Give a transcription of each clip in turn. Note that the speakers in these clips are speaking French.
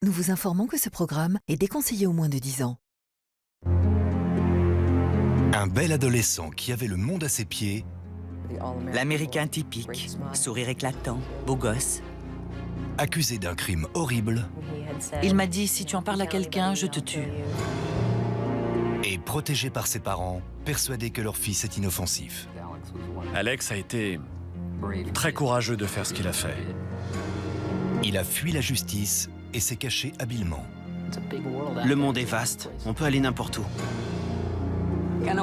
nous vous informons que ce programme est déconseillé aux moins de 10 ans. Un bel adolescent qui avait le monde à ses pieds, L'Américain typique, sourire éclatant, beau gosse. accusé d'un crime horrible Il m'a dit, si tu en parles à quelqu'un, je te tue. et protégé par ses parents, persuadé que leur fils est inoffensif. Alex a été très courageux de faire ce qu'il a fait. Il a fui la justice et s'est caché habilement. Le monde est vaste, on peut aller n'importe où.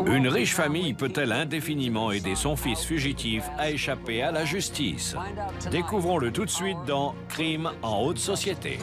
Une riche famille peut-elle indéfiniment aider son fils fugitif à échapper à la justice? Découvrons-le tout de suite dans Crime en haute société.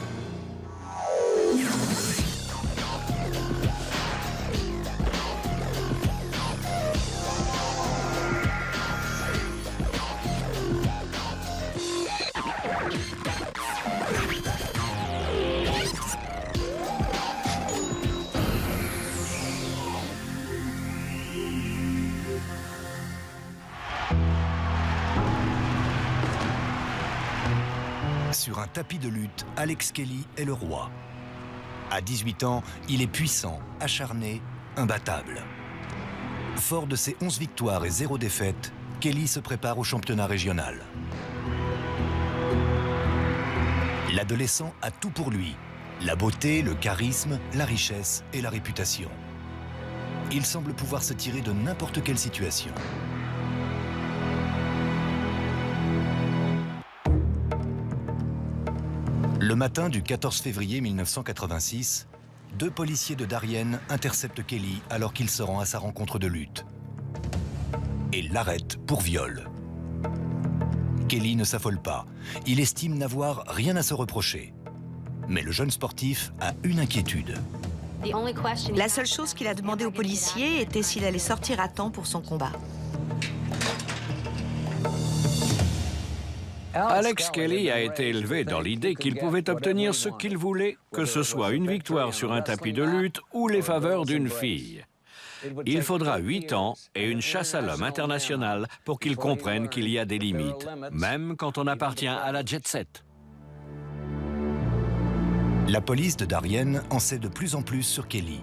Sur un tapis de lutte, Alex Kelly est le roi. À 18 ans, il est puissant, acharné, imbattable. Fort de ses 11 victoires et 0 défaites, Kelly se prépare au championnat régional. L'adolescent a tout pour lui. La beauté, le charisme, la richesse et la réputation. Il semble pouvoir se tirer de n'importe quelle situation. Le matin du 14 février 1986, 2 policiers de Darien interceptent Kelly alors qu'il se rend à sa rencontre de lutte et l'arrêtent pour viol. Kelly ne s'affole pas. Il estime n'avoir rien à se reprocher. Mais le jeune sportif a une inquiétude. La seule chose qu'il a demandé aux policiers était s'il allait sortir à temps pour son combat. Alex Kelly a été élevé dans l'idée qu'il pouvait obtenir ce qu'il voulait, que ce soit une victoire sur un tapis de lutte ou les faveurs d'une fille. Il faudra 8 ans et une chasse à l'homme internationale pour qu'il comprenne qu'il y a des limites, même quand on appartient à la jet-set. La police de Darien en sait de plus en plus sur Kelly.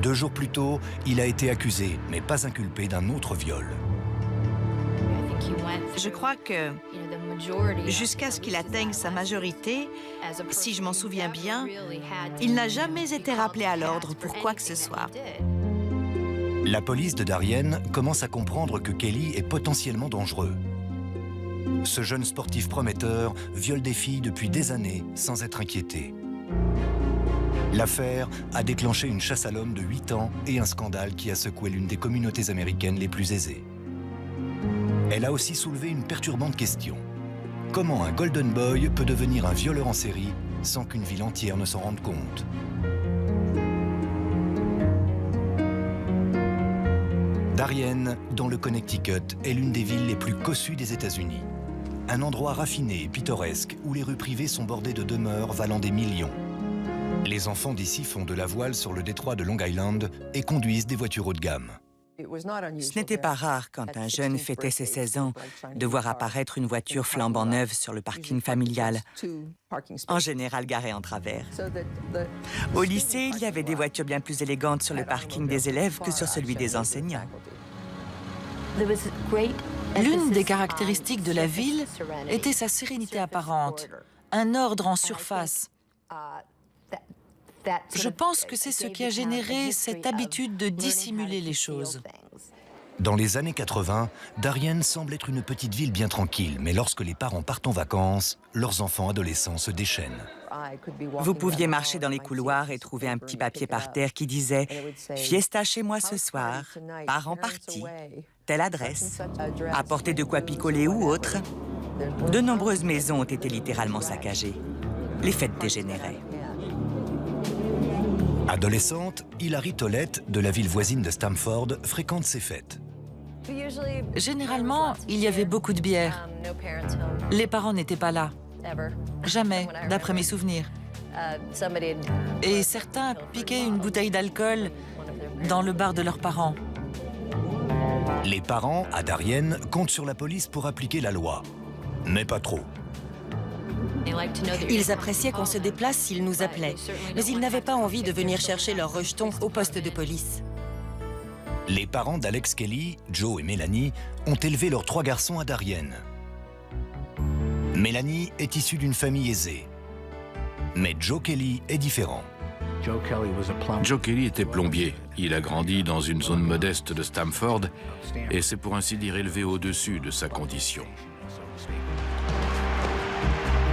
2 jours plus tôt, il a été accusé, mais pas inculpé d'un autre viol. Je crois que jusqu'à ce qu'il atteigne sa majorité, si je m'en souviens bien, il n'a jamais été rappelé à l'ordre pour quoi que ce soit. La police de Darien commence à comprendre que Kelly est potentiellement dangereux. Ce jeune sportif prometteur viole des filles depuis des années sans être inquiété. L'affaire a déclenché une chasse à l'homme de 8 ans et un scandale qui a secoué l'une des communautés américaines les plus aisées. Elle a aussi soulevé une perturbante question. Comment un Golden Boy peut devenir un violeur en série sans qu'une ville entière ne s'en rende compte? Darien, dans le Connecticut, est l'une des villes les plus cossues des États-Unis. Un endroit raffiné et pittoresque où les rues privées sont bordées de demeures valant des millions. Les enfants d'ici font de la voile sur le détroit de Long Island et conduisent des voitures haut de gamme. Ce n'était pas rare, quand un jeune fêtait ses 16 ans, de voir apparaître une voiture flambant neuve sur le parking familial, en général garée en travers. Au lycée, il y avait des voitures bien plus élégantes sur le parking des élèves que sur celui des enseignants. L'une des caractéristiques de la ville était sa sérénité apparente, un ordre en surface. Je pense que c'est ce qui a généré cette habitude de dissimuler les choses. Dans les années 80, Darien semble être une petite ville bien tranquille, mais lorsque les parents partent en vacances, leurs enfants adolescents se déchaînent. Vous pouviez marcher dans les couloirs et trouver un petit papier par terre qui disait « Fiesta chez moi ce soir, parents partis, telle adresse, apportez de quoi picoler ou autre ». De nombreuses maisons ont été littéralement saccagées. Les fêtes dégénéraient. Adolescente, Hilary Tollett, de la ville voisine de Stamford, fréquente ces fêtes. Généralement, il y avait beaucoup de bière. Les parents n'étaient pas là. Jamais, d'après mes souvenirs. Et certains piquaient une bouteille d'alcool dans le bar de leurs parents. Les parents, à Darien, comptent sur la police pour appliquer la loi. Mais pas trop. Ils appréciaient qu'on se déplace s'ils nous appelaient, mais ils n'avaient pas envie de venir chercher leurs rejetons au poste de police. Les parents d'Alex Kelly, Joe et Mélanie, ont élevé leurs 3 garçons à Darien. Mélanie est issue d'une famille aisée. Mais Joe Kelly est différent. Joe Kelly était plombier. Il a grandi dans une zone modeste de Stamford et s'est pour ainsi dire élevé au-dessus de sa condition.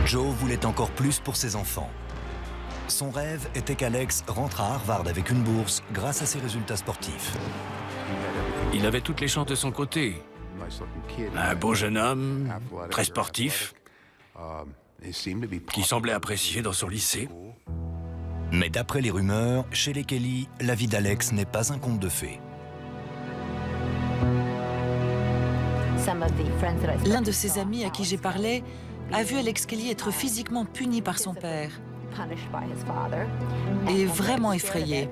Joe voulait encore plus pour ses enfants. Son rêve était qu'Alex rentre à Harvard avec une bourse grâce à ses résultats sportifs. Il avait toutes les chances de son côté. Un beau jeune homme, très sportif, qui semblait apprécié dans son lycée. Mais d'après les rumeurs, chez les Kelly, la vie d'Alex n'est pas un conte de fées. L'un de ses amis à qui j'ai parlé a vu Alex Kelly être physiquement puni par son père et vraiment effrayé.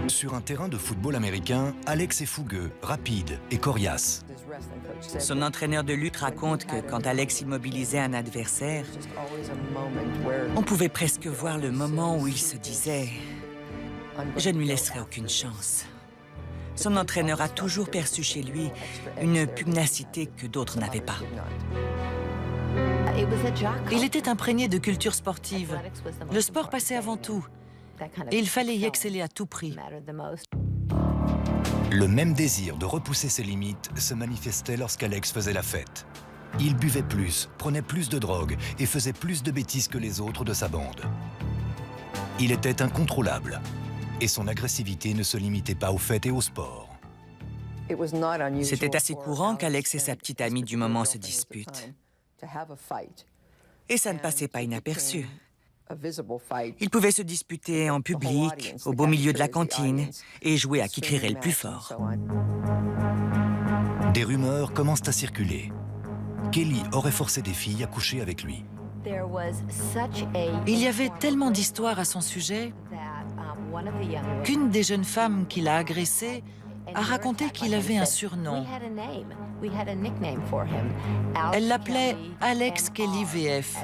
Sur un terrain de football américain, Alex est fougueux, rapide et coriace. Son entraîneur de lutte raconte que quand Alex immobilisait un adversaire, on pouvait presque voir le moment où il se disait « Je ne lui laisserai aucune chance ». Son entraîneur a toujours perçu chez lui une pugnacité que d'autres n'avaient pas. Il était imprégné de culture sportive. Le sport passait avant tout. Et il fallait y exceller à tout prix. Le même désir de repousser ses limites se manifestait lorsqu'Alex faisait la fête. Il buvait plus, prenait plus de drogue et faisait plus de bêtises que les autres de sa bande. Il était incontrôlable et son agressivité ne se limitait pas aux fêtes et au sport. C'était assez courant qu'Alex et sa petite amie du moment se disputent. Et ça ne passait pas inaperçu. Ils pouvaient se disputer en public, au beau milieu de la cantine, et jouer à qui crierait le plus fort. Des rumeurs commencent à circuler. Kelly aurait forcé des filles à coucher avec lui. Il y avait tellement d'histoires à son sujet qu'une des jeunes femmes qui l'a agressé a raconté qu'il avait un surnom. Elle l'appelait Alex Kelly VF,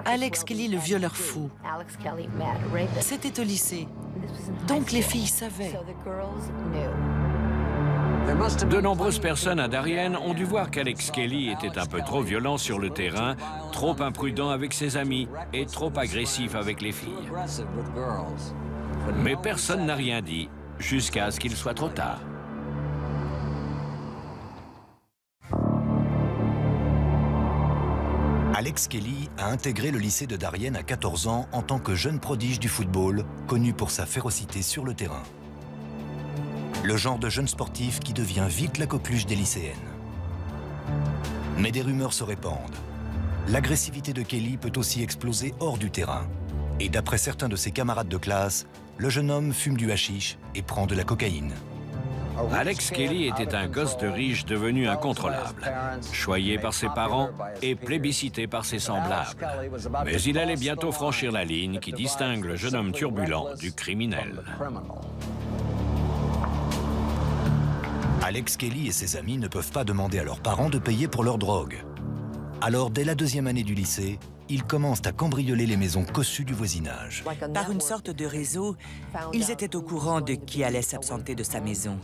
Alex Kelly le violeur fou. C'était au lycée, donc les filles savaient. De nombreuses personnes à Darien ont dû voir qu'Alex Kelly était un peu trop violent sur le terrain, trop imprudent avec ses amis et trop agressif avec les filles. Mais personne n'a rien dit, jusqu'à ce qu'il soit trop tard. Alex Kelly a intégré le lycée de Darien à 14 ans en tant que jeune prodige du football, connu pour sa férocité sur le terrain. Le genre de jeune sportif qui devient vite la coqueluche des lycéennes. Mais des rumeurs se répandent. L'agressivité de Kelly peut aussi exploser hors du terrain. Et d'après certains de ses camarades de classe, le jeune homme fume du hashish et prend de la cocaïne. Alex Kelly était un gosse de riche devenu incontrôlable, choyé par ses parents et plébiscité par ses semblables. Mais il allait bientôt franchir la ligne qui distingue le jeune homme turbulent du criminel. Alex Kelly et ses amis ne peuvent pas demander à leurs parents de payer pour leur drogue. Alors, dès la 2e année du lycée, ils commencent à cambrioler les maisons cossues du voisinage. Par une sorte de réseau, ils étaient au courant de qui allait s'absenter de sa maison.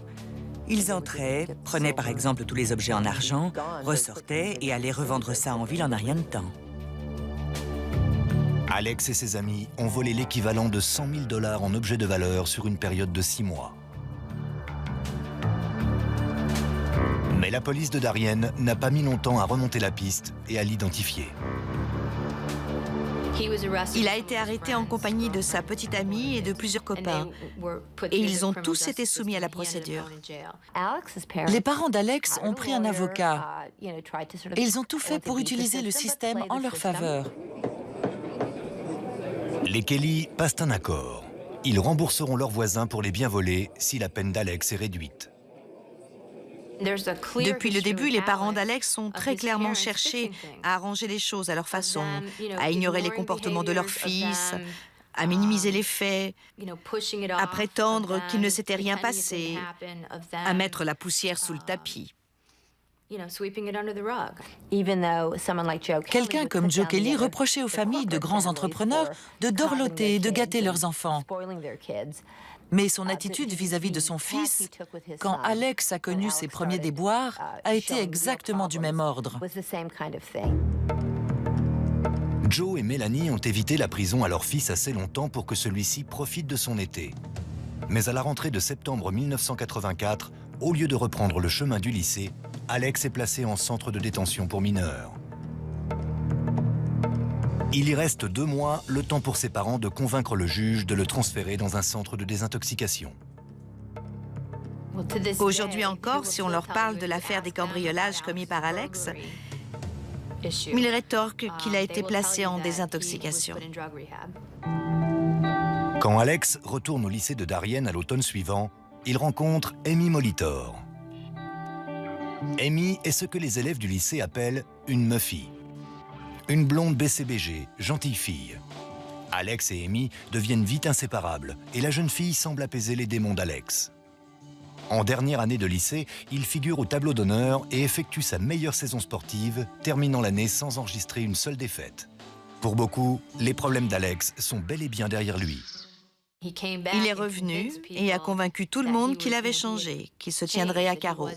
Ils entraient, prenaient par exemple tous les objets en argent, ressortaient et allaient revendre ça en ville en un rien de temps. Alex et ses amis ont volé l'équivalent de 100 000 $ en objets de valeur sur une période de 6 mois. Mais la police de Darien n'a pas mis longtemps à remonter la piste et à l'identifier. Il a été arrêté en compagnie de sa petite amie et de plusieurs copains. Et ils ont tous été soumis à la procédure. Les parents d'Alex ont pris un avocat et ils ont tout fait pour utiliser le système en leur faveur. Les Kelly passent un accord. Ils rembourseront leurs voisins pour les biens volés si la peine d'Alex est réduite. Depuis le début, les parents d'Alex ont très clairement cherché à arranger les choses à leur façon, à ignorer les comportements de leur fils, à minimiser les faits, à prétendre qu'il ne s'était rien passé, à mettre la poussière sous le tapis. Quelqu'un comme Joe Kelly reprochait aux familles de grands entrepreneurs de dorloter et de gâter leurs enfants. Mais son attitude vis-à-vis de son fils, quand Alex a connu ses premiers déboires, a été exactement du même ordre. Joe et Mélanie ont évité la prison à leur fils assez longtemps pour que celui-ci profite de son été. Mais à la rentrée de septembre 1984, au lieu de reprendre le chemin du lycée, Alex est placé en centre de détention pour mineurs. Il y reste 2 mois, le temps pour ses parents de convaincre le juge de le transférer dans un centre de désintoxication. Aujourd'hui encore, si on leur parle de l'affaire des cambriolages commis par Alex, ils rétorquent qu'il a été placé en désintoxication. Quand Alex retourne au lycée de Darien à l'automne suivant, il rencontre Amy Molitor. Amy est ce que les élèves du lycée appellent une muffie. Une blonde BCBG, gentille fille. Alex et Amy deviennent vite inséparables et la jeune fille semble apaiser les démons d'Alex. En dernière année de lycée, il figure au tableau d'honneur et effectue sa meilleure saison sportive, terminant l'année sans enregistrer une seule défaite. Pour beaucoup, les problèmes d'Alex sont bel et bien derrière lui. Il est revenu et a convaincu tout le monde qu'il avait changé, qu'il se tiendrait à carreau.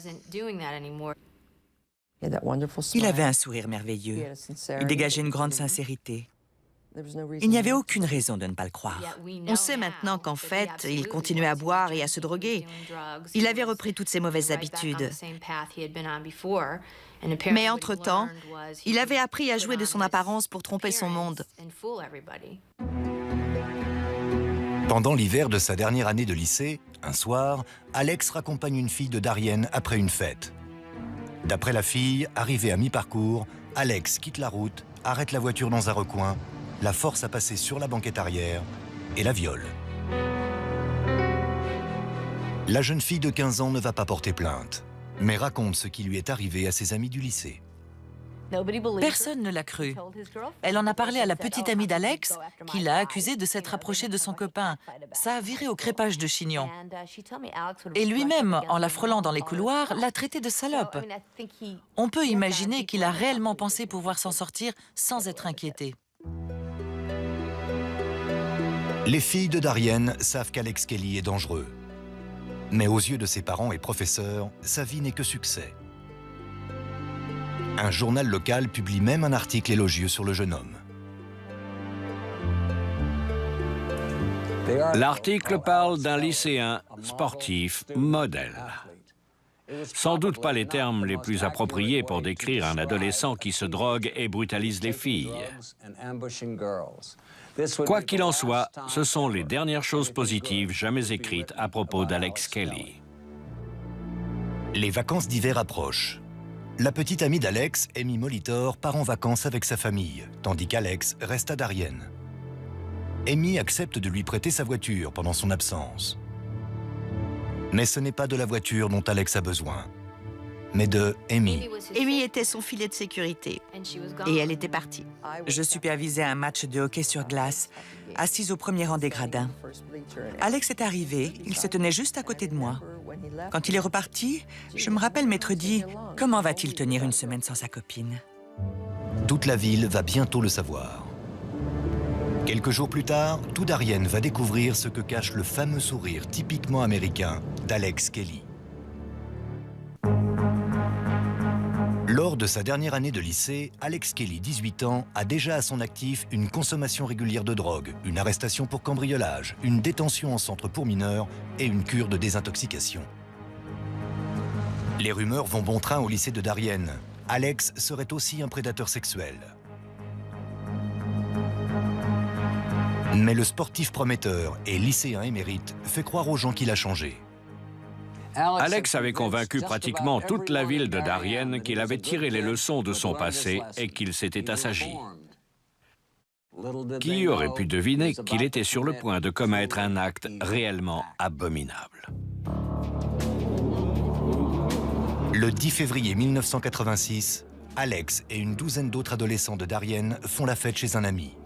Il avait un sourire merveilleux. Il dégageait une grande sincérité. Il n'y avait aucune raison de ne pas le croire. On sait maintenant qu'en fait, il continuait à boire et à se droguer. Il avait repris toutes ses mauvaises habitudes. Mais entre-temps, il avait appris à jouer de son apparence pour tromper son monde. Pendant l'hiver de sa dernière année de lycée, un soir, Alex raccompagne une fille de Darien après une fête. D'après la fille, arrivée à mi-parcours, Alex quitte la route, arrête la voiture dans un recoin, la force à passer sur la banquette arrière et la viole. La jeune fille de 15 ans ne va pas porter plainte, mais raconte ce qui lui est arrivé à ses amis du lycée. Personne ne l'a cru. Elle en a parlé à la petite amie d'Alex, qui l'a accusée de s'être approchée de son copain. Ça a viré au crépage de chignon. Et lui-même, en la frôlant dans les couloirs, l'a traitée de salope. On peut imaginer qu'il a réellement pensé pouvoir s'en sortir sans être inquiété. Les filles de Darien savent qu'Alex Kelly est dangereux. Mais aux yeux de ses parents et professeurs, sa vie n'est que succès. Un journal local publie même un article élogieux sur le jeune homme. L'article parle d'un lycéen sportif modèle. Sans doute pas les termes les plus appropriés pour décrire un adolescent qui se drogue et brutalise les filles. Quoi qu'il en soit, ce sont les dernières choses positives jamais écrites à propos d'Alex Kelly. Les vacances d'hiver approchent. La petite amie d'Alex, Amy Molitor, part en vacances avec sa famille, tandis qu'Alex reste à Darien. Amy accepte de lui prêter sa voiture pendant son absence. Mais ce n'est pas de la voiture dont Alex a besoin, mais de Amy. Amy était son filet de sécurité et elle était partie. Je supervisais un match de hockey sur glace, assise au premier rang des gradins. Alex est arrivé, il se tenait juste à côté de moi. Quand il est reparti, je me rappelle m'être dit « Comment va-t-il tenir une semaine sans sa copine ?» Toute la ville va bientôt le savoir. Quelques jours plus tard, tout Darien va découvrir ce que cache le fameux sourire typiquement américain d'Alex Kelly. Lors de sa dernière année de lycée, Alex Kelly, 18 ans, a déjà à son actif une consommation régulière de drogue, une arrestation pour cambriolage, une détention en centre pour mineurs et une cure de désintoxication. Les rumeurs vont bon train au lycée de Darien. Alex serait aussi un prédateur sexuel. Mais le sportif prometteur et lycéen émérite fait croire aux gens qu'il a changé. Alex avait convaincu pratiquement toute la ville de Darien qu'il avait tiré les leçons de son passé et qu'il s'était assagi. Qui aurait pu deviner qu'il était sur le point de commettre un acte réellement abominable? Le 10 février 1986, Alex et une douzaine d'autres adolescents de Darien font la fête chez un ami.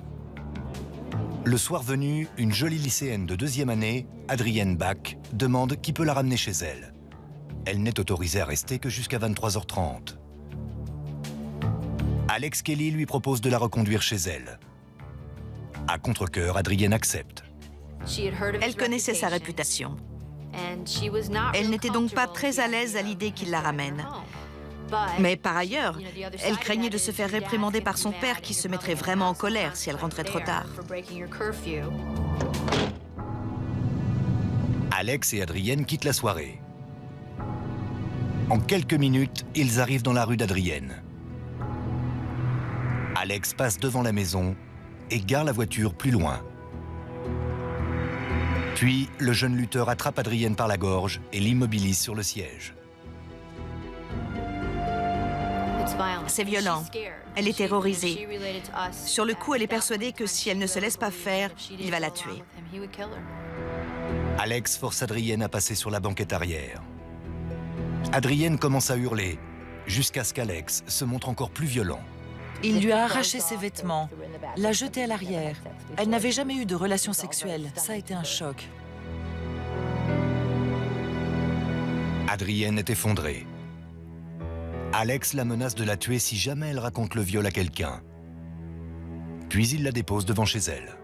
Le soir venu, une jolie lycéenne de 2e année, Adrienne Bach, demande qui peut la ramener chez elle. Elle n'est autorisée à rester que jusqu'à 23h30. Alex Kelly lui propose de la reconduire chez elle. À contre-cœur, Adrienne accepte. Elle connaissait sa réputation. Elle n'était donc pas très à l'aise à l'idée qu'il la ramène. Mais par ailleurs, elle craignait de se faire réprimander par son père qui se mettrait vraiment en colère si elle rentrait trop tard. Alex et Adrienne quittent la soirée. En quelques minutes, ils arrivent dans la rue d'Adrienne. Alex passe devant la maison et gare la voiture plus loin. Puis, le jeune lutteur attrape Adrienne par la gorge et l'immobilise sur le siège. C'est violent. Elle est terrorisée. Sur le coup, elle est persuadée que si elle ne se laisse pas faire, il va la tuer. Alex force Adrienne à passer sur la banquette arrière. Adrienne commence à hurler, jusqu'à ce qu'Alex se montre encore plus violent. Il lui a arraché ses vêtements, l'a jetée à l'arrière. Elle n'avait jamais eu de relation sexuelle. Ça a été un choc. Adrienne est effondrée. Alex la menace de la tuer si jamais elle raconte le viol à quelqu'un. Puis il la dépose devant chez elle.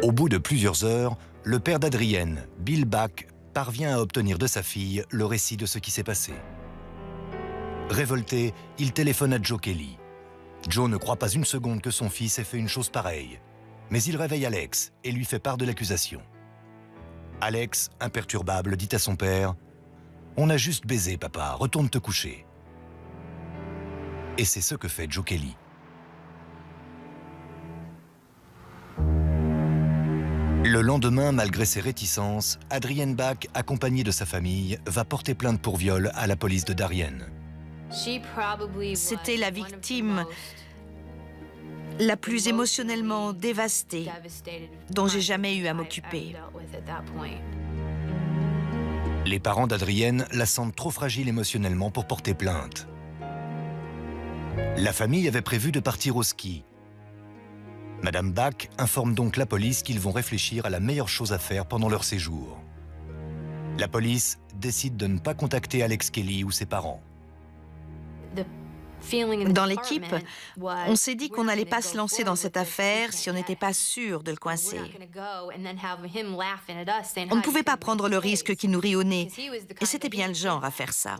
Au bout de plusieurs heures, le père d'Adrienne, Bill Bach, parvient à obtenir de sa fille le récit de ce qui s'est passé. Révolté, il téléphone à Joe Kelly. Joe ne croit pas une seconde que son fils ait fait une chose pareille, mais il réveille Alex et lui fait part de l'accusation. Alex, imperturbable, dit à son père « On a juste baisé, papa, retourne te coucher. » Et c'est ce que fait Joe Kelly. Le lendemain, malgré ses réticences, Adrienne Bach, accompagnée de sa famille, va porter plainte pour viol à la police de Darien. C'était la victime la plus émotionnellement dévastée dont j'ai jamais eu à m'occuper. Les parents d'Adrienne la sentent trop fragile émotionnellement pour porter plainte. La famille avait prévu de partir au ski. Madame Bach informe donc la police qu'ils vont réfléchir à la meilleure chose à faire pendant leur séjour. La police décide de ne pas contacter Alex Kelly ou ses parents. Dans l'équipe, on s'est dit qu'on n'allait pas se lancer dans cette affaire si on n'était pas sûr de le coincer. On ne pouvait pas prendre le risque qu'il nous rit au nez, et c'était bien le genre à faire ça.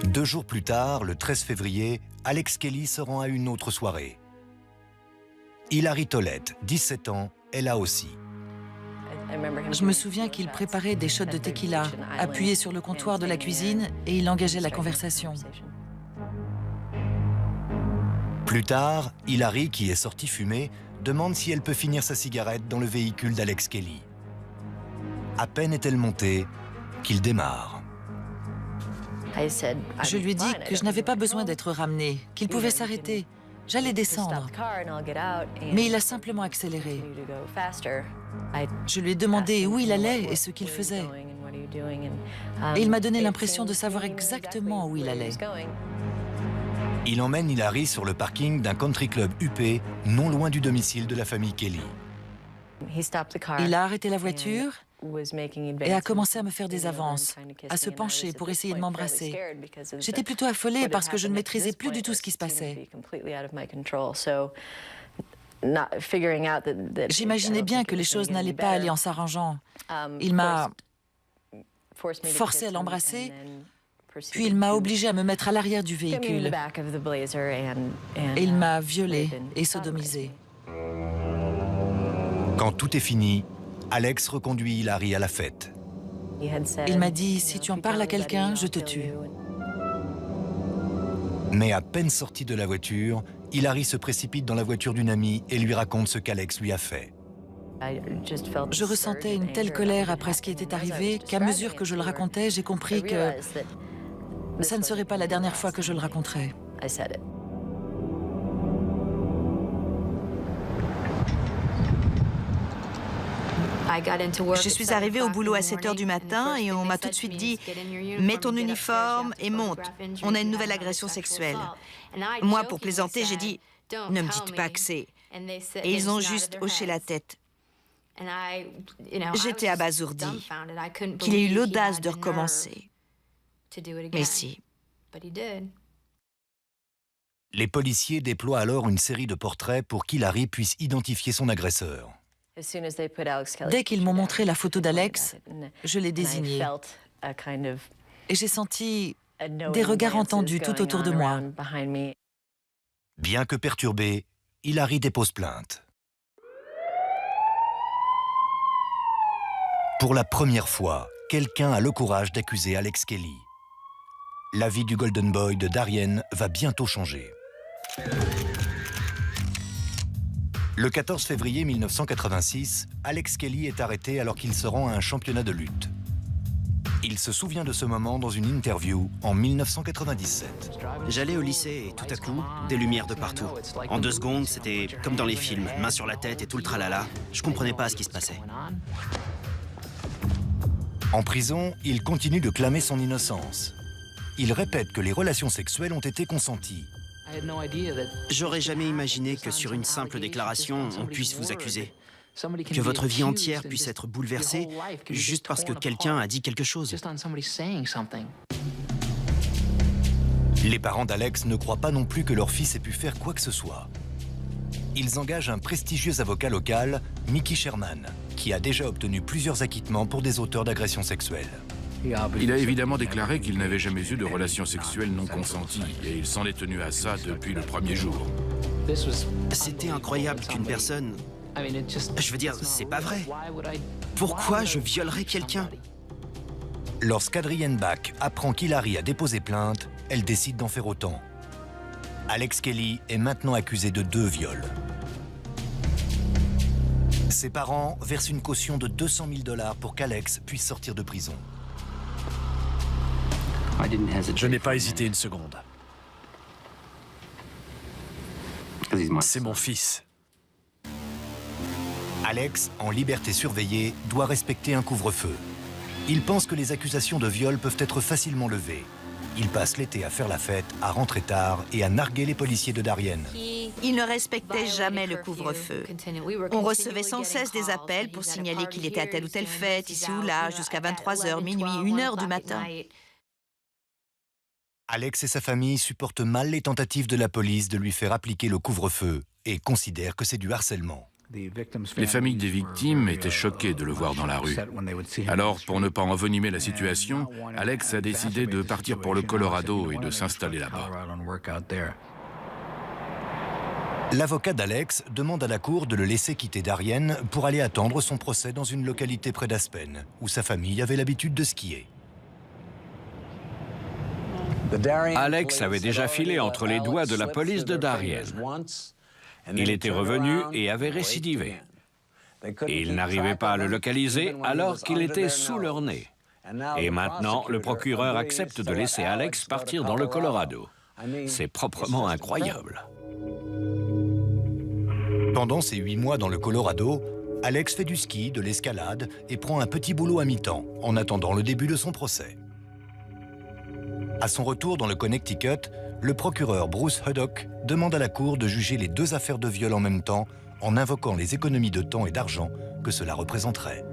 2 jours plus tard, le 13 février, Alex Kelly se rend à une autre soirée. Hilary Tollett, 17 ans, est là aussi. Je me souviens qu'il préparait des shots de tequila, appuyé sur le comptoir de la cuisine, et il engageait la conversation. Plus tard, Hilary, qui est sortie fumer, demande si elle peut finir sa cigarette dans le véhicule d'Alex Kelly. À peine est-elle montée qu'il démarre. Je lui ai dit que je n'avais pas besoin d'être ramenée, qu'il pouvait s'arrêter. J'allais descendre. Mais il a simplement accéléré. Je lui ai demandé où il allait et ce qu'il faisait. Et il m'a donné l'impression de savoir exactement où il allait. Il emmène Hilary sur le parking d'un country club huppé, non loin du domicile de la famille Kelly. Il a arrêté la voiture et a commencé à me faire des avances, à se pencher pour essayer de m'embrasser. J'étais plutôt affolée parce que je ne maîtrisais plus du tout ce qui se passait. J'imaginais bien que les choses n'allaient pas aller en s'arrangeant. Il m'a forcé à l'embrasser, puis il m'a obligée à me mettre à l'arrière du véhicule. Et il m'a violée et sodomisée. Quand tout est fini, Alex reconduit Hilary à la fête. Il m'a dit « Si tu en parles à quelqu'un, je te tue ». Mais à peine sorti de la voiture, Hilary se précipite dans la voiture d'une amie et lui raconte ce qu'Alex lui a fait. Je ressentais une telle colère après ce qui était arrivé qu'à mesure que je le racontais, j'ai compris que ça ne serait pas la dernière fois que je le raconterais. Je suis arrivée au boulot à 7 h du matin et on m'a tout de suite dit « Mets ton uniforme et monte, on a une nouvelle agression sexuelle ». Moi, pour plaisanter, j'ai dit « Ne me dites pas que c'est ». Et ils ont juste hoché la tête. J'étais abasourdie qu'il ait eu l'audace de recommencer. Mais si. Les policiers déploient alors une série de portraits pour qu'Hilary puisse identifier son agresseur. Dès qu'ils m'ont montré la photo d'Alex, je l'ai désigné. Et j'ai senti des regards entendus tout autour de moi. Bien que perturbée, Hilary dépose plainte. Pour la première fois, quelqu'un a le courage d'accuser Alex Kelly. La vie du Golden Boy de Darien va bientôt changer. Le 14 février 1986, Alex Kelly est arrêté alors qu'il se rend à un championnat de lutte. Il se souvient de ce moment dans une interview en 1997. J'allais au lycée et tout à coup, des lumières de partout. En 2 secondes, c'était comme dans les films, main sur la tête et tout le tralala. Je comprenais pas ce qui se passait. En prison, il continue de clamer son innocence. Il répète que les relations sexuelles ont été consenties. J'aurais jamais imaginé que sur une simple déclaration, on puisse vous accuser. Que votre vie entière puisse être bouleversée juste parce que quelqu'un a dit quelque chose. Les parents d'Alex ne croient pas non plus que leur fils ait pu faire quoi que ce soit. Ils engagent un prestigieux avocat local, Mickey Sherman, qui a déjà obtenu plusieurs acquittements pour des auteurs d'agressions sexuelles. Il a évidemment déclaré qu'il n'avait jamais eu de relations sexuelles non consenties et il s'en est tenu à ça depuis le premier jour. C'était incroyable qu'une personne... Je veux dire, c'est pas vrai. Pourquoi je violerais quelqu'un? Lorsqu'Adrienne Bach apprend qu'Hilary a déposé plainte, elle décide d'en faire autant. Alex Kelly est maintenant accusé de 2 viols. Ses parents versent une caution de 200 000 $ pour qu'Alex puisse sortir de prison. Je n'ai pas hésité une seconde. C'est mon fils. Alex, en liberté surveillée, doit respecter un couvre-feu. Il pense que les accusations de viol peuvent être facilement levées. Il passe l'été à faire la fête, à rentrer tard et à narguer les policiers de Darien. Il ne respectait jamais le couvre-feu. On recevait sans cesse des appels pour signaler qu'il était à telle ou telle fête, ici ou là, jusqu'à 23h, minuit, 1h du matin. Alex et sa famille supportent mal les tentatives de la police de lui faire appliquer le couvre-feu et considèrent que c'est du harcèlement. Les familles des victimes étaient choquées de le voir dans la rue. Alors, pour ne pas envenimer la situation, Alex a décidé de partir pour le Colorado et de s'installer là-bas. L'avocat d'Alex demande à la cour de le laisser quitter Darien pour aller attendre son procès dans une localité près d'Aspen, où sa famille avait l'habitude de skier. Alex avait déjà filé entre les doigts de la police de Darien. Il était revenu et avait récidivé. Et ils n'arrivaient pas à le localiser alors qu'il était sous leur nez. Et maintenant, le procureur accepte de laisser Alex partir dans le Colorado. C'est proprement incroyable. Pendant ces 8 mois dans le Colorado, Alex fait du ski, de l'escalade et prend un petit boulot à mi-temps en attendant le début de son procès. À son retour dans le Connecticut, le procureur Bruce Huddock demande à la cour de juger les 2 affaires de viol en même temps en invoquant les économies de temps et d'argent que cela représenterait.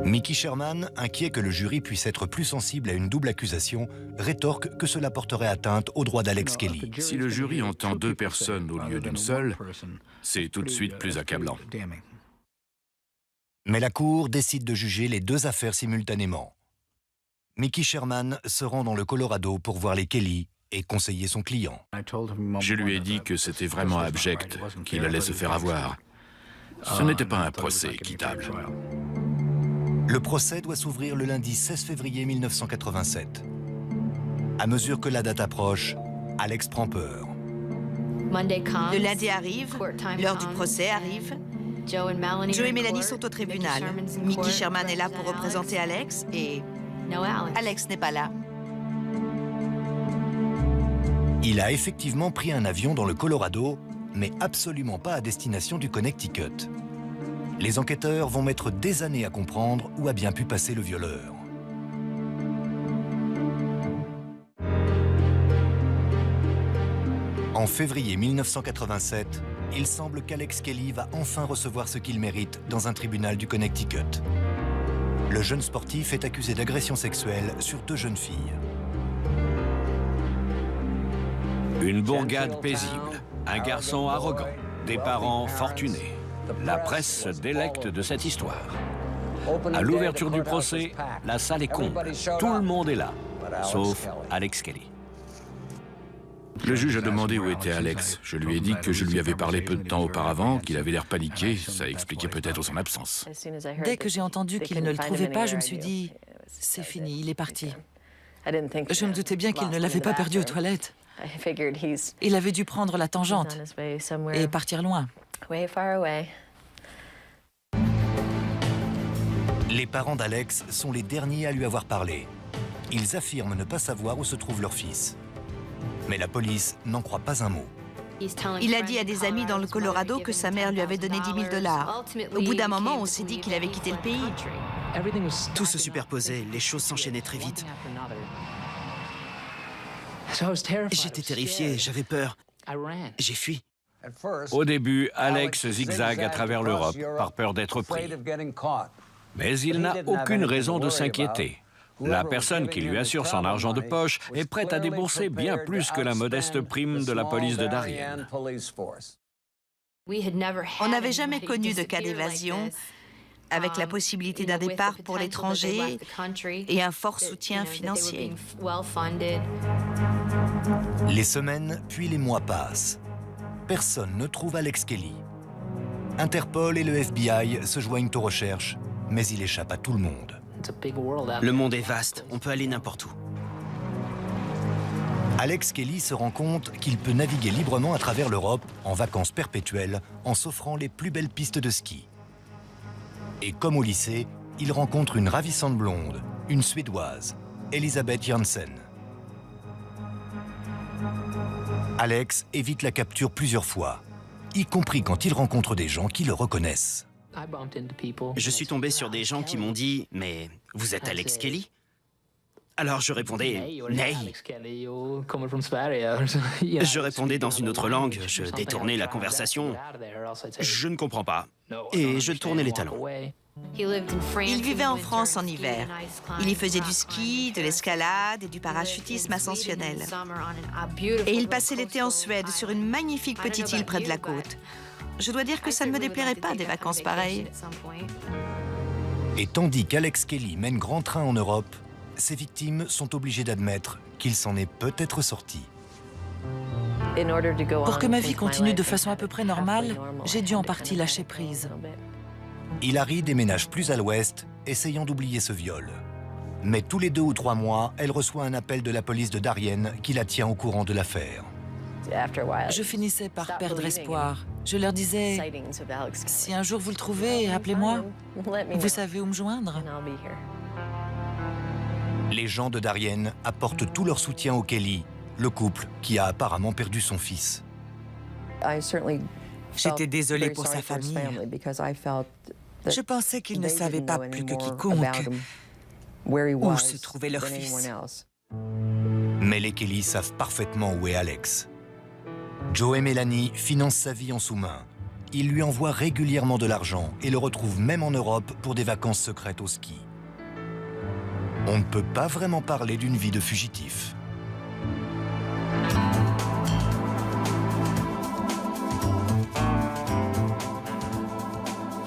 Mickey Sherman, inquiet que le jury puisse être plus sensible à une double accusation, rétorque que cela porterait atteinte aux droits d'Alex Kelly. Si le jury entend 2 personnes au lieu d'une seule, c'est tout de suite plus accablant. Mais la cour décide de juger les 2 affaires simultanément. Mickey Sherman se rend dans le Colorado pour voir les Kelly et conseiller son client. Je lui ai dit que c'était vraiment abject, qu'il allait se faire avoir. Ce n'était pas un procès équitable. Le procès doit s'ouvrir le lundi 16 février 1987. À mesure que la date approche, Alex prend peur. Le lundi arrive, l'heure du procès arrive. Joe et Mélanie sont au tribunal. Mickey Sherman est là pour représenter Alex et Alex n'est pas là. Il a effectivement pris un avion dans le Colorado, mais absolument pas à destination du Connecticut. Les enquêteurs vont mettre des années à comprendre où a bien pu passer le violeur. En février 1987, Il semble qu'Alex Kelly va enfin recevoir ce qu'il mérite dans un tribunal du Connecticut. Le jeune sportif est accusé d'agression sexuelle sur 2 jeunes filles. Une bourgade paisible, un garçon arrogant, des parents fortunés. La presse se délecte de cette histoire. À l'ouverture du procès, la salle est comble. Tout le monde est là, sauf Alex Kelly. Le juge a demandé où était Alex. Je lui ai dit que je lui avais parlé peu de temps auparavant, qu'il avait l'air paniqué. Ça expliquait peut-être son absence. Dès que j'ai entendu qu'il ne le trouvait pas, je me suis dit, c'est fini, il est parti. Je me doutais bien qu'il ne l'avait pas perdu aux toilettes. Il avait dû prendre la tangente et partir loin. Les parents d'Alex sont les derniers à lui avoir parlé. Ils affirment ne pas savoir où se trouve leur fils. Mais la police n'en croit pas un mot. Il a dit à des amis dans le Colorado que sa mère lui avait donné 10 000 $. Au bout d'un moment, on s'est dit qu'il avait quitté le pays. Tout se superposait, les choses s'enchaînaient très vite. J'étais terrifié, j'avais peur. J'ai fui. Au début, Alex zigzague à travers l'Europe par peur d'être pris. Mais il n'a aucune raison de s'inquiéter. La personne qui lui assure son argent de poche est prête à débourser bien plus que la modeste prime de la police de Darien. On n'avait jamais connu de cas d'évasion, avec la possibilité d'un départ pour l'étranger et un fort soutien financier. Les semaines puis les mois passent. Personne ne trouve Alex Kelly. Interpol et le FBI se joignent aux recherches, mais il échappe à tout le monde. Le monde est vaste, on peut aller n'importe où. Alex Kelly se rend compte qu'il peut naviguer librement à travers l'Europe en vacances perpétuelles en s'offrant les plus belles pistes de ski. Et comme au lycée, il rencontre une ravissante blonde, une Suédoise, Elisabeth Janssen. Alex évite la capture plusieurs fois, y compris quand il rencontre des gens qui le reconnaissent. Je suis tombé sur des gens qui m'ont dit « Mais vous êtes Alex Kelly ?» Alors je répondais « Nei ». Je répondais dans une autre langue, je détournais la conversation. Je ne comprends pas. Et je tournais les talons. Il vivait en France en hiver. Il y faisait du ski, de l'escalade et du parachutisme ascensionnel. Et il passait l'été en Suède, sur une magnifique petite île près de la côte. Je dois dire que ça ne me déplairait pas des vacances pareilles. Et tandis qu'Alex Kelly mène grand train en Europe, ses victimes sont obligées d'admettre qu'il s'en est peut-être sorti. Pour que ma vie continue de façon à peu près normale, j'ai dû en partie lâcher prise. Hilary déménage plus à l'ouest, essayant d'oublier ce viol. Mais tous les 2 ou 3 mois, elle reçoit un appel de la police de Darien qui la tient au courant de l'affaire. Je finissais par perdre espoir. Je leur disais, si un jour vous le trouvez, appelez-moi. Vous savez où me joindre. Les gens de Darien apportent tout leur soutien au Kelly, le couple qui a apparemment perdu son fils. J'étais désolée pour sa famille. Je pensais qu'ils ne savaient pas plus que quiconque où se trouvait leur fils. Mais les Kelly savent parfaitement où est Alex. Joe et Mélanie financent sa vie en sous-main. Ils lui envoient régulièrement de l'argent et le retrouvent même en Europe pour des vacances secrètes au ski. On ne peut pas vraiment parler d'une vie de fugitif.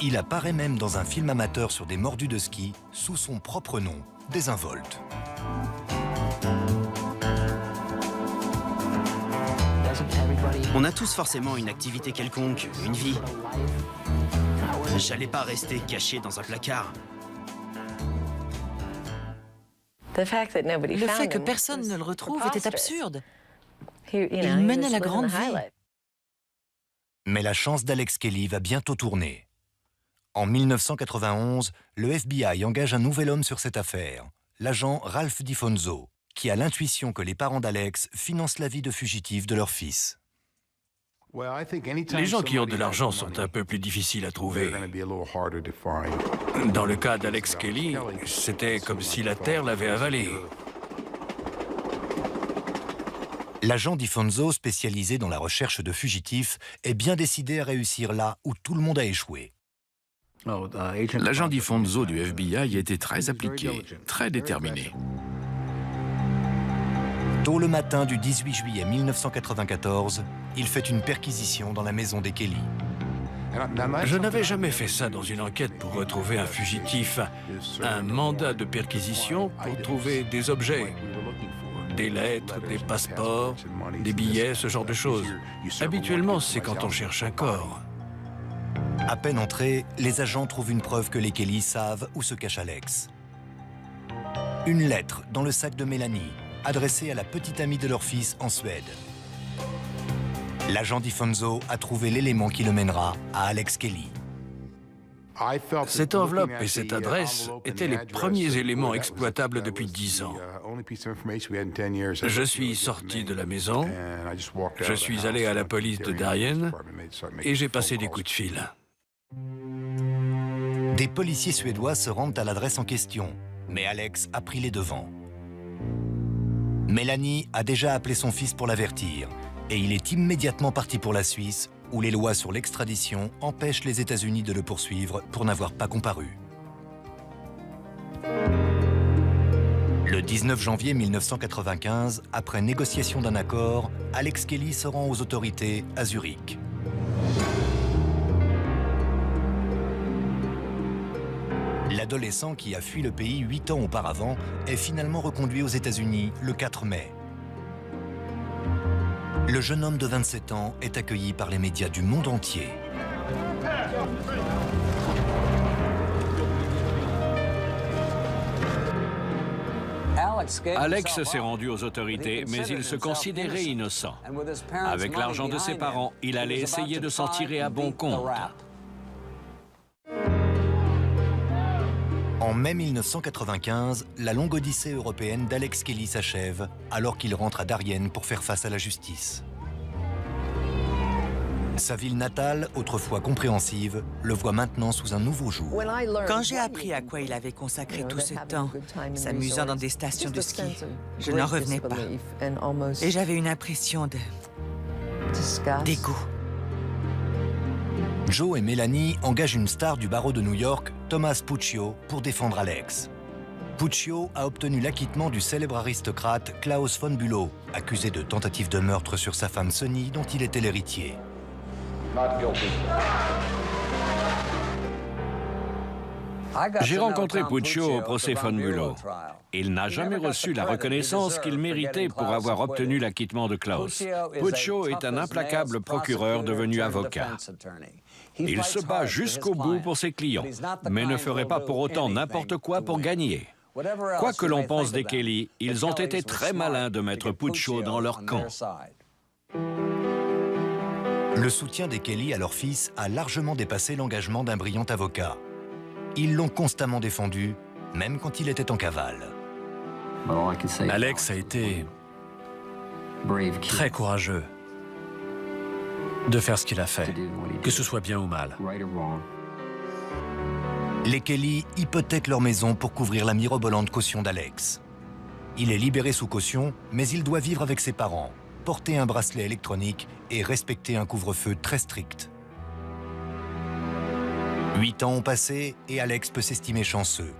Il apparaît même dans un film amateur sur des mordus de ski sous son propre nom, Désinvolte. On a tous forcément une activité quelconque, une vie. J'allais pas rester caché dans un placard. Le fait que personne ne le retrouve était absurde. Il menait la grande vie. Mais la chance d'Alex Kelly va bientôt tourner. En 1991, le FBI engage un nouvel homme sur cette affaire, l'agent Ralph DiFonso, qui a l'intuition que les parents d'Alex financent la vie de fugitif de leur fils. Les gens qui ont de l'argent sont un peu plus difficiles à trouver. Dans le cas d'Alex Kelly, c'était comme si la terre l'avait avalé. L'agent DiFonso, spécialisé dans la recherche de fugitifs, est bien décidé à réussir là où tout le monde a échoué. L'agent DiFonso du FBI était très appliqué, très déterminé. Tôt le matin du 18 juillet 1994, il fait une perquisition dans la maison des Kelly. Je n'avais jamais fait ça dans une enquête pour retrouver un fugitif. Un mandat de perquisition pour trouver des objets. Des lettres, des passeports, des billets, ce genre de choses. Habituellement, c'est quand on cherche un corps. À peine entrés, les agents trouvent une preuve que les Kelly savent où se cache Alex. Une lettre dans le sac de Mélanie, adressée à la petite amie de leur fils en Suède. L'agent DiFonso a trouvé l'élément qui le mènera à Alex Kelly. Cette enveloppe et cette adresse étaient les premiers éléments exploitables depuis 10 ans. Je suis sorti de la maison, je suis allé à la police de Darien et j'ai passé des coups de fil. Des policiers suédois se rendent à l'adresse en question, mais Alex a pris les devants. Mélanie a déjà appelé son fils pour l'avertir, et il est immédiatement parti pour la Suisse, où les lois sur l'extradition empêchent les États-Unis de le poursuivre pour n'avoir pas comparu. Le 19 janvier 1995, après négociation d'un accord, Alex Kelly se rend aux autorités à Zurich. L'adolescent qui a fui le pays 8 ans auparavant est finalement reconduit aux États-Unis le 4 mai. Le jeune homme de 27 ans est accueilli par les médias du monde entier. Alex s'est rendu aux autorités, mais il se considérait innocent. Avec l'argent de ses parents, il allait essayer de s'en tirer à bon compte. En mai 1995, la longue odyssée européenne d'Alex Kelly s'achève, alors qu'il rentre à Darien pour faire face à la justice. Sa ville natale, autrefois compréhensive, le voit maintenant sous un nouveau jour. Quand j'ai appris à quoi il avait consacré tout ce temps, s'amusant dans des stations de ski, je n'en revenais pas. Et j'avais une impression de dégoût. Joe et Mélanie engagent une star du barreau de New York, Thomas Puccio, pour défendre Alex. Puccio a obtenu l'acquittement du célèbre aristocrate Klaus von Bülow, accusé de tentative de meurtre sur sa femme Sonny, dont il était l'héritier. J'ai rencontré Puccio au procès von Bülow. Il n'a jamais reçu la reconnaissance qu'il méritait pour avoir obtenu l'acquittement de Klaus. Puccio est un implacable procureur devenu avocat. Il se bat jusqu'au bout pour ses clients, mais ne ferait pas pour autant n'importe quoi pour gagner. Quoi que l'on pense des Kelly, ils ont été très malins de mettre Puccio dans leur camp. Le soutien des Kelly à leur fils a largement dépassé l'engagement d'un brillant avocat. Ils l'ont constamment défendu, même quand il était en cavale. Alex a été très courageux de faire ce qu'il a fait, que ce soit bien ou mal. Les Kelly hypothèquent leur maison pour couvrir la mirobolante caution d'Alex. Il est libéré sous caution, mais il doit vivre avec ses parents, porter un bracelet électronique et respecter un couvre-feu très strict. 8 ans ont passé et Alex peut s'estimer chanceux.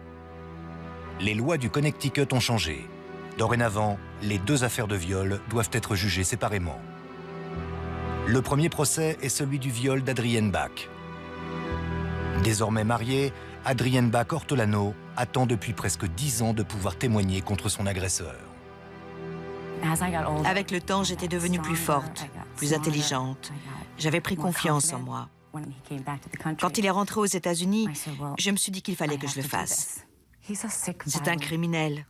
Les lois du Connecticut ont changé. Dorénavant, les 2 affaires de viol doivent être jugées séparément. Le premier procès est celui du viol d'Adrienne Bach. Désormais mariée, Adrienne Bach Ortolano attend depuis presque 10 ans de pouvoir témoigner contre son agresseur. Avec le temps, j'étais devenue plus forte, plus intelligente. J'avais pris confiance en moi. Quand il est rentré aux États-Unis, je me suis dit qu'il fallait que je le fasse. C'est un criminel,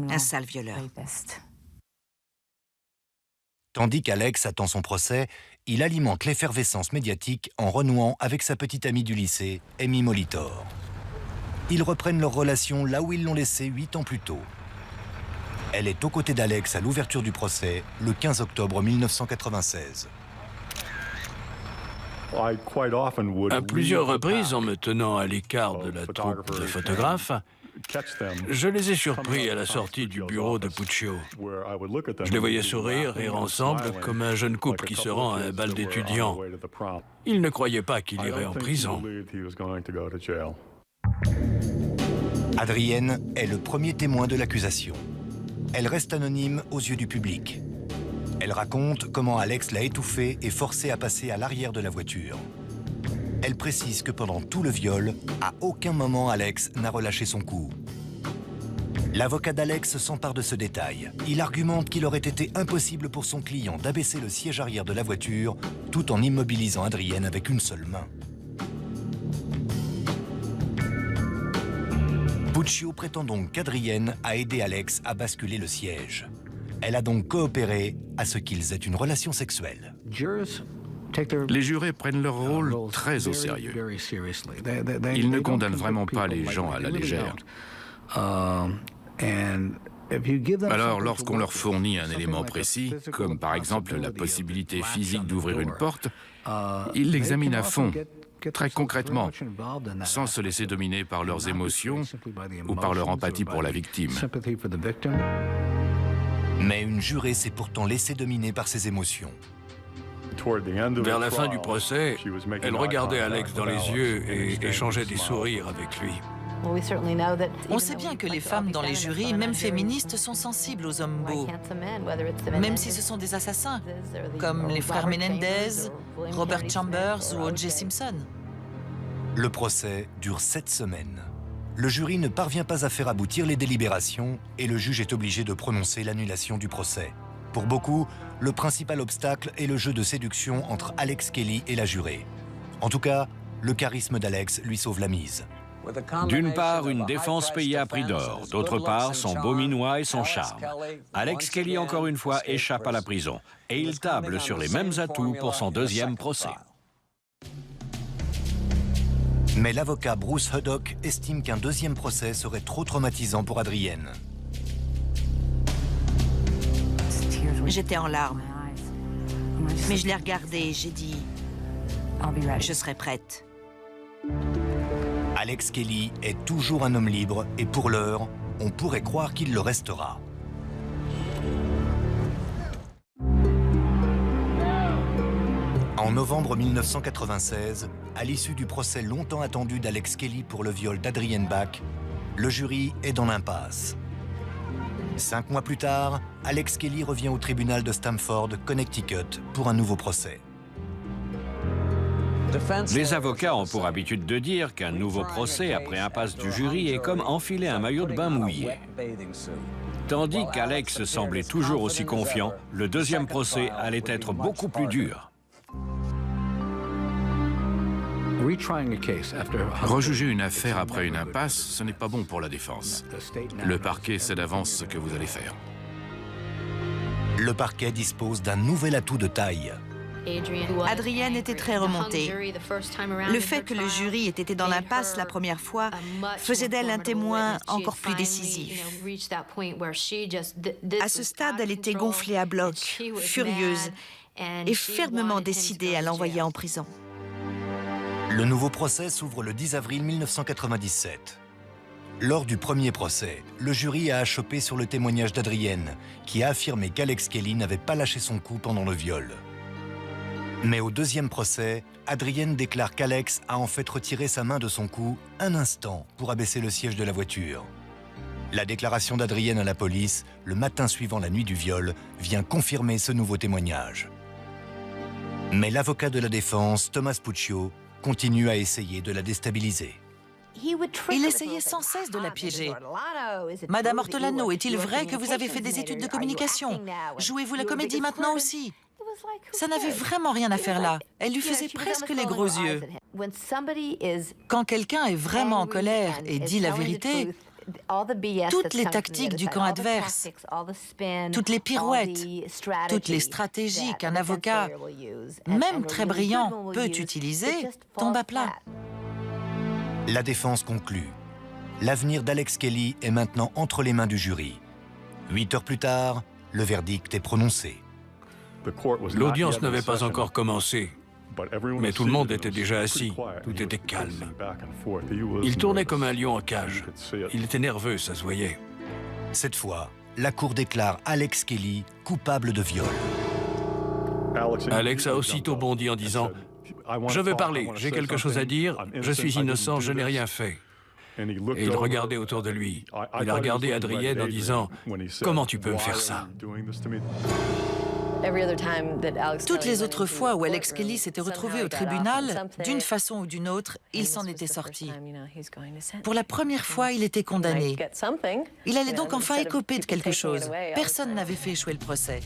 un sale violeur. Tandis qu'Alex attend son procès, il alimente l'effervescence médiatique en renouant avec sa petite amie du lycée, Amy Molitor. Ils reprennent leur relation là où ils l'ont laissée 8 ans plus tôt. Elle est aux côtés d'Alex à l'ouverture du procès, le 15 octobre 1996. À plusieurs reprises, en me tenant à l'écart de la troupe de photographes, Je les ai surpris à la sortie du bureau de Puccio. Je les voyais sourire, rire ensemble, comme un jeune couple qui se rend à un bal d'étudiants. Ils ne croyaient pas qu'il irait en prison. Adrienne est le premier témoin de l'accusation. Elle reste anonyme aux yeux du public. Elle raconte comment Alex l'a étouffée et forcée à passer à l'arrière de la voiture. Elle précise que pendant tout le viol, à aucun moment Alex n'a relâché son cou. L'avocat d'Alex s'empare de ce détail. Il argumente qu'il aurait été impossible pour son client d'abaisser le siège arrière de la voiture tout en immobilisant Adrienne avec une seule main. Puccio prétend donc qu'Adrienne a aidé Alex à basculer le siège. Elle a donc coopéré à ce qu'ils aient une relation sexuelle. Les jurés prennent leur rôle très au sérieux. Ils ne condamnent vraiment pas les gens à la légère. Alors, lorsqu'on leur fournit un élément précis, comme par exemple la possibilité physique d'ouvrir une porte, ils l'examinent à fond, très concrètement, sans se laisser dominer par leurs émotions ou par leur empathie pour la victime. Mais une jurée s'est pourtant laissée dominer par ses émotions. Vers la fin du procès, elle regardait Alex dans les yeux et échangeait des sourires avec lui. On sait bien que les femmes dans les jurys, même féministes, sont sensibles aux hommes beaux, même si ce sont des assassins, comme les frères Menendez, Robert Chambers ou O.J. Simpson. Le procès dure 7 semaines. Le jury ne parvient pas à faire aboutir les délibérations et le juge est obligé de prononcer l'annulation du procès. Pour beaucoup, le principal obstacle est le jeu de séduction entre Alex Kelly et la jurée. En tout cas, le charisme d'Alex lui sauve la mise. D'une part, une défense payée à prix d'or. D'autre part, son beau minois et son charme. Alex Kelly, encore une fois, échappe à la prison. Et il table sur les mêmes atouts pour son deuxième procès. Mais l'avocat Bruce Huddock estime qu'un deuxième procès serait trop traumatisant pour Adrienne. J'étais en larmes. Mais je l'ai regardé et j'ai dit « Je serai prête ». Alex Kelly est toujours un homme libre et pour l'heure, on pourrait croire qu'il le restera. En novembre 1996, à l'issue du procès longtemps attendu d'Alex Kelly pour le viol d'Adrienne Bach, le jury est dans l'impasse. 5 mois plus tard, Alex Kelly revient au tribunal de Stamford, Connecticut, pour un nouveau procès. Les avocats ont pour habitude de dire qu'un nouveau procès après impasse du jury est comme enfiler un maillot de bain mouillé. Tandis qu'Alex semblait toujours aussi confiant, le deuxième procès allait être beaucoup plus dur. Rejuger une affaire après une impasse, ce n'est pas bon pour la défense. Le parquet sait d'avance ce que vous allez faire. Le parquet dispose d'un nouvel atout de taille. Adrienne était très remontée. Le fait que le jury ait été dans l'impasse la première fois faisait d'elle un témoin encore plus décisif. À ce stade, elle était gonflée à bloc, furieuse et fermement décidée à l'envoyer en prison. Le nouveau procès s'ouvre le 10 avril 1997. Lors du premier procès, le jury a achoppé sur le témoignage d'Adrienne, qui a affirmé qu'Alex Kelly n'avait pas lâché son cou pendant le viol. Mais au deuxième procès, Adrienne déclare qu'Alex a en fait retiré sa main de son cou un instant pour abaisser le siège de la voiture. La déclaration d'Adrienne à la police, le matin suivant la nuit du viol, vient confirmer ce nouveau témoignage. Mais l'avocat de la défense, Thomas Puccio, continue à essayer de la déstabiliser. Il essayait sans cesse de la piéger. Madame Ortolano, est-il vrai que vous avez fait des études de communication? Jouez-vous la comédie maintenant aussi? Ça n'avait vraiment rien à faire là. Elle lui faisait presque les gros yeux. Quand quelqu'un est vraiment en colère et dit la vérité, toutes les tactiques du camp adverse, toutes les pirouettes, toutes les stratégies qu'un avocat, même très brillant, peut utiliser, tombent à plat. La défense conclut. L'avenir d'Alex Kelly est maintenant entre les mains du jury. 8 heures plus tard, le verdict est prononcé. L'audience n'avait pas encore commencé. Mais tout le monde était déjà assis, tout était calme. Il tournait comme un lion en cage. Il était nerveux, ça se voyait. Cette fois, la cour déclare Alex Kelly coupable de viol. Alex a aussitôt bondi en disant « Je veux parler, j'ai quelque chose à dire, je suis innocent, je n'ai rien fait ». Et il regardait autour de lui. Il a regardé Adrienne en disant « Comment tu peux me faire ça ?» Toutes les autres fois où Alex Kelly s'était retrouvé au tribunal, d'une façon ou d'une autre, il s'en était sorti. Pour la première fois, il était condamné. Il allait donc enfin écoper de quelque chose. Personne n'avait fait échouer le procès.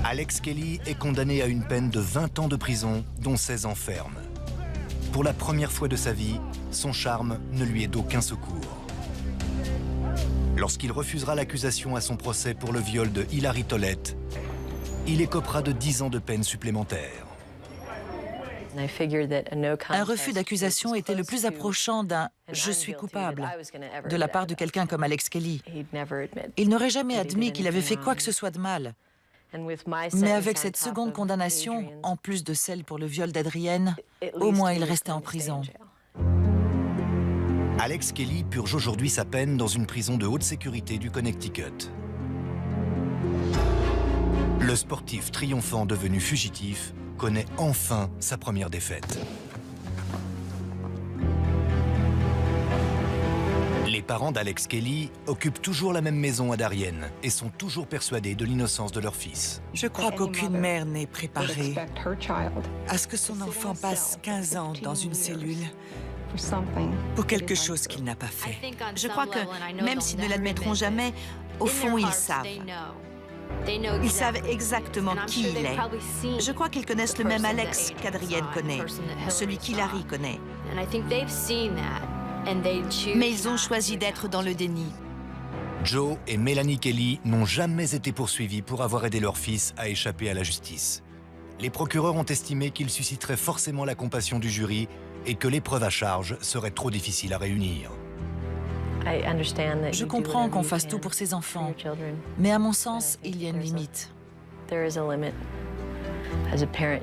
Alex Kelly est condamné à une peine de 20 ans de prison, dont 16 ans ferme. Pour la première fois de sa vie, son charme ne lui est d'aucun secours. Lorsqu'il refusera l'accusation à son procès pour le viol de Hilary Tollett, il écopera de 10 ans de peine supplémentaire. Un refus d'accusation était le plus approchant d'un « je suis coupable » de la part de quelqu'un comme Alex Kelly. Il n'aurait jamais admis qu'il avait fait quoi que ce soit de mal. Mais avec cette seconde condamnation, en plus de celle pour le viol d'Adrienne, au moins il restait en prison. Alex Kelly purge aujourd'hui sa peine dans une prison de haute sécurité du Connecticut. Le sportif triomphant devenu fugitif connaît enfin sa première défaite. Les parents d'Alex Kelly occupent toujours la même maison à Darien et sont toujours persuadés de l'innocence de leur fils. Je crois qu'aucune mère n'est préparée à ce que son enfant passe 15 ans dans une cellule pour quelque chose qu'il n'a pas fait. Je crois que, même s'ils ne l'admettront jamais, au fond, ils savent. Ils savent exactement qui il est. Je crois qu'ils connaissent le même Alex qu'Adrienne connaît, celui qu'Hilary connaît. Mais ils ont choisi d'être dans le déni. Joe et Melanie Kelly n'ont jamais été poursuivis pour avoir aidé leur fils à échapper à la justice. Les procureurs ont estimé qu'ils susciteraient forcément la compassion du jury et que les preuves à charge seraient trop difficiles à réunir. Je comprends qu'on fasse tout pour ses enfants, mais à mon sens, il y a une limite.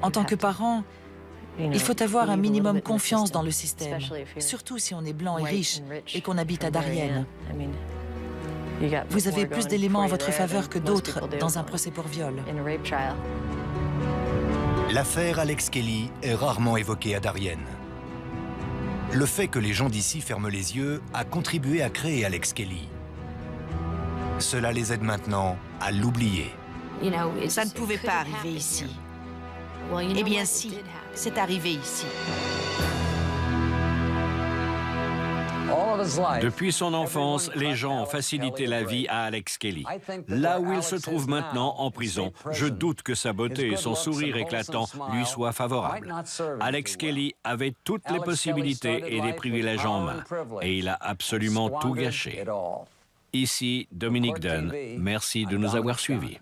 En tant que parent, il faut avoir un minimum confiance dans le système, surtout si on est blanc et riche et qu'on habite à Darien. Vous avez plus d'éléments en votre faveur que d'autres dans un procès pour viol. L'affaire Alex Kelly est rarement évoquée à Darien. Le fait que les gens d'ici ferment les yeux a contribué à créer Alex Kelly. Cela les aide maintenant à l'oublier. Ça ne pouvait pas arriver ici. Eh bien si, c'est arrivé ici. Depuis son enfance, les gens ont facilité la vie à Alex Kelly. Là où il se trouve maintenant, en prison, je doute que sa beauté et son sourire éclatant lui soient favorables. Alex Kelly avait toutes les possibilités et des privilèges en main, et il a absolument tout gâché. Ici, Dominique Dunn. Merci de nous avoir suivis.